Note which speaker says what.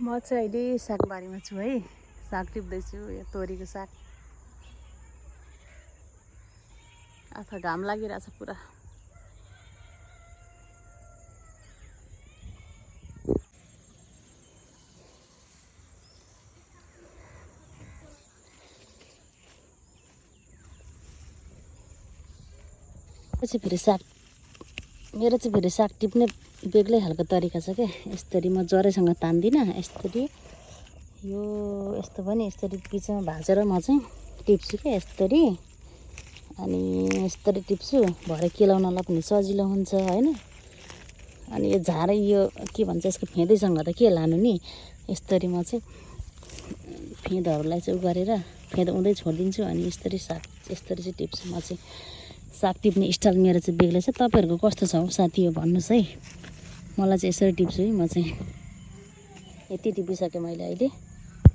Speaker 1: म चाहिँ अहिले सागबारीमा छु है। साग टिप्दैछु, यो तोरीको साग। आफा घाम लागिरहेछ पुरा। मेरो चाहिँ फेरि साग टिप्ने बेग्लै खालको तरिका छ क्या। यसरी म जरासँग तान्दिनँ, यसरी यो यस्तो पनि यसरी बिचमा भाँचेर म चाहिँ टिप्छु क्या यसरी। अनि यसरी टिप्छु, भरे केलाउनलाई पनि सजिलो हुन्छ हैन। अनि यो झारै यो के भन्छ यसको फेदैसँग त के लानु नि। यसरी म चाहिँ फेदहरूलाई चाहिँ गरेर फेद उँदै छोडिदिन्छु। अनि यसरी साग यसरी चाहिँ टिप्छु म चाहिँ। साग टिप्ने स्टाइल मेरो चाहिँ बेग्लै छ। तपाईँहरूको कस्तो छ साथी हो भन्नुहोस् है। मलाई चाहिँ यसरी टिप्छु है म चाहिँ। यति टिपिसकेँ मैले अहिले।